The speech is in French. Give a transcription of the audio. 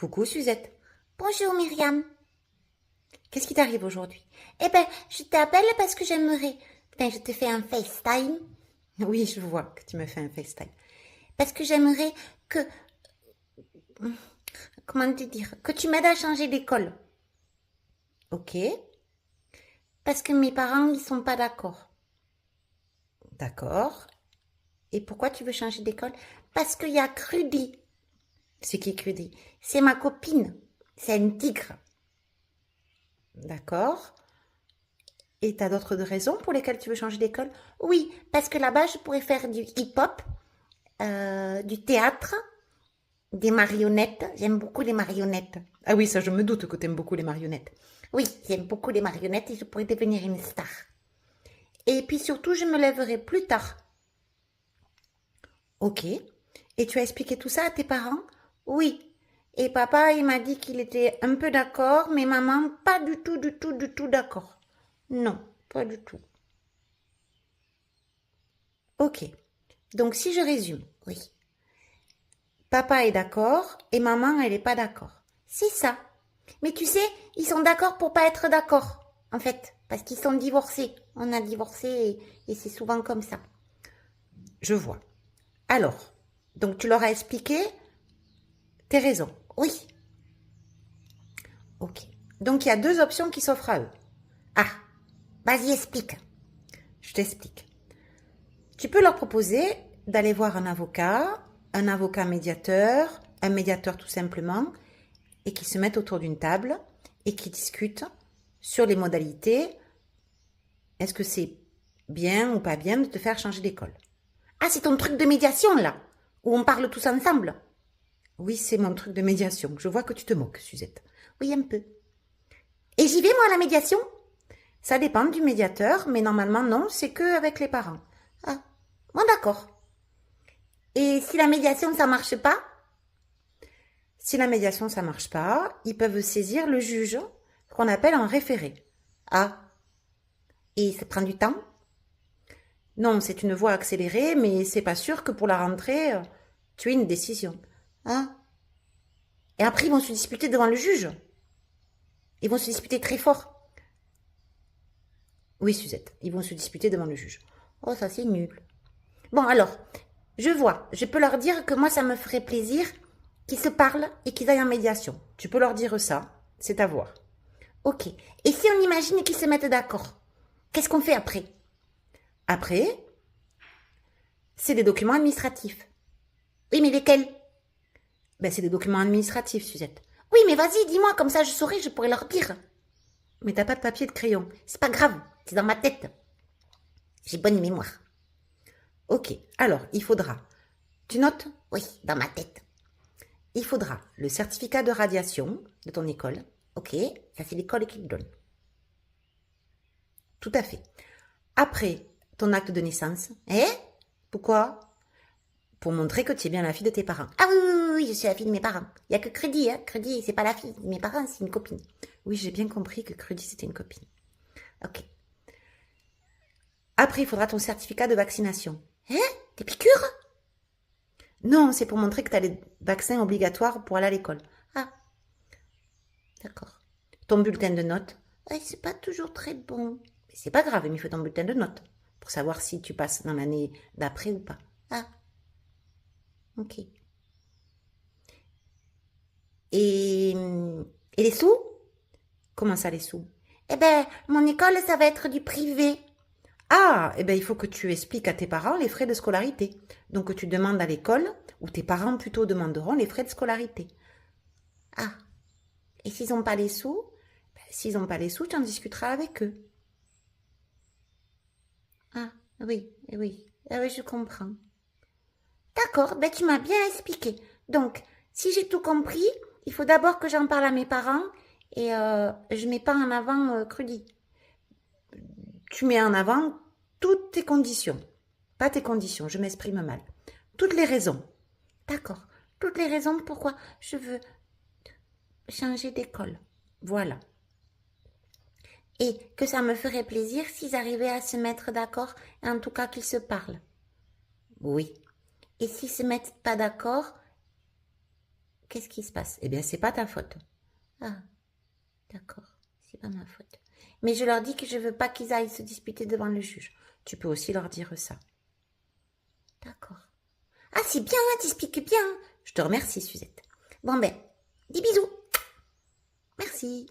Coucou Suzette. Bonjour Myriam. Qu'est-ce qui t'arrive aujourd'hui? Eh ben, je t'appelle parce que j'aimerais... Enfin, je te fais un FaceTime. Oui, je vois que tu me fais un FaceTime. Parce que j'aimerais que... Comment te dire? Que tu m'aides à changer d'école. Ok, Parce que mes parents, ils sont pas d'accord. d'accord. Et pourquoi tu veux changer d'école? Parce qu'il y a Crudy. C'est qui Crudy? C'est ma copine. C'est une tigre. D'accord. Et t'as d'autres raisons pour lesquelles tu veux changer d'école? Oui, parce que là-bas, je pourrais faire du hip-hop, du théâtre, des marionnettes. J'aime beaucoup les marionnettes. Ah oui, ça je me doute que t'aimes beaucoup les marionnettes. Oui, j'aime beaucoup les marionnettes et je pourrais devenir une star. Et puis surtout, je me lèverai plus tard. Ok. Et tu as expliqué tout ça à tes parents? Oui. Et papa, il m'a dit qu'il était un peu d'accord, mais maman, pas du tout, du tout, du tout d'accord. Non, pas du tout. Ok. Donc si je résume, Oui. papa est d'accord et maman, elle n'est pas d'accord. C'est ça. Mais tu sais, ils sont d'accord pour pas être d'accord, en fait, parce qu'ils sont divorcés. On a divorcé et c'est souvent comme ça. Je vois. Alors, donc tu leur as expliqué tes raisons. Oui. Ok. Donc il y a deux options qui s'offrent à eux. Ah, vas-y, explique. Je t'explique. Tu peux leur proposer d'aller voir un avocat médiateur, un médiateur tout simplement, et qui se mettent autour d'une table et qui discutent sur les modalités. Est-ce que c'est bien ou pas bien de te faire changer d'école? Ah, c'est ton truc de médiation, là, où on parle tous ensemble. Oui, c'est mon truc de médiation. Je vois que tu te moques, Suzette. Oui, un peu. Et j'y vais, moi, à la médiation? Ça dépend du médiateur, mais normalement, non, c'est que avec les parents. Ah, bon, d'accord. Et si la médiation, ça marche pas? Si la médiation, ça marche pas, ils peuvent saisir le juge, ce qu'on appelle un référé. Ah, et ça prend du temps? Non, c'est une voie accélérée, mais c'est pas sûr que pour la rentrée, tu aies une décision. Ah. Et après, ils vont se disputer devant le juge. Ils vont se disputer très fort. Oui, Suzette, ils vont se disputer devant le juge. Oh, ça, c'est nul. Bon, alors, je vois. Je peux leur dire que moi, ça me ferait plaisir qu'ils se parlent et qu'ils aillent en médiation. Tu peux leur dire ça, c'est à voir. Ok. Et si on imagine qu'ils se mettent d'accord, qu'est-ce qu'on fait après? Après, c'est des documents administratifs. Oui, mais lesquels? Ben, c'est des documents administratifs, Suzette. Oui, mais vas-y, dis-moi, comme ça je saurais, je pourrais leur dire. Mais t'as pas de papier et de crayon. C'est pas grave, c'est dans ma tête. J'ai bonne mémoire. Ok, alors, il faudra. Tu notes? Oui, dans ma tête. Il faudra le certificat de radiation de ton école. Ok, ça c'est l'école qui le donne. Tout à fait. Après, ton acte de naissance. Eh? Pourquoi? Pour montrer que tu es bien la fille de tes parents. Ah oui, oui, oui, oui, je suis la fille de mes parents. Il n'y a que Crédit, hein. Crédit, c'est pas la fille de mes parents, c'est une copine. Oui, j'ai bien compris que Crudy, c'était une copine. Ok. Après, il faudra ton certificat de vaccination. Hein? Des piqûres? Non, c'est pour montrer que tu as les vaccins obligatoires pour aller à l'école. Ah, d'accord. Ton bulletin de notes. Ouais, c'est pas toujours très bon. Mais c'est pas grave, il me faut ton bulletin de notes pour savoir si tu passes dans l'année d'après ou pas. Ah, ok. Et, et les sous? Comment ça, les sous? Eh ben, mon école, ça va être du privé. Ah, eh bien, il faut que tu expliques à tes parents les frais de scolarité. Donc, que tu demandes à l'école, ou tes parents plutôt demanderont les frais de scolarité. Ah, et s'ils n'ont pas les sous? Ben, s'ils n'ont pas les sous, tu en discuteras avec eux. Ah, oui, oui, ah oui, je comprends. D'accord, ben tu m'as bien expliqué. Donc, si j'ai tout compris, il faut d'abord que j'en parle à mes parents et je mets pas en avant Crudy. Tu mets en avant toutes tes conditions. Pas tes conditions, je m'exprime mal. Toutes les raisons. D'accord, toutes les raisons pourquoi je veux changer d'école. Voilà. Et que ça me ferait plaisir s'ils arrivaient à se mettre d'accord et en tout cas qu'ils se parlent. Oui. Et s'ils se mettent pas d'accord, Qu'est-ce qui se passe? Eh bien, c'est pas ta faute. Ah, d'accord, c'est pas ma faute. Mais je leur dis que je veux pas qu'ils aillent se disputer devant le juge. Tu peux aussi leur dire ça. D'accord. Ah, c'est bien, t'expliques bien. Je te remercie, Suzette. Bon ben, dis bisous. Merci.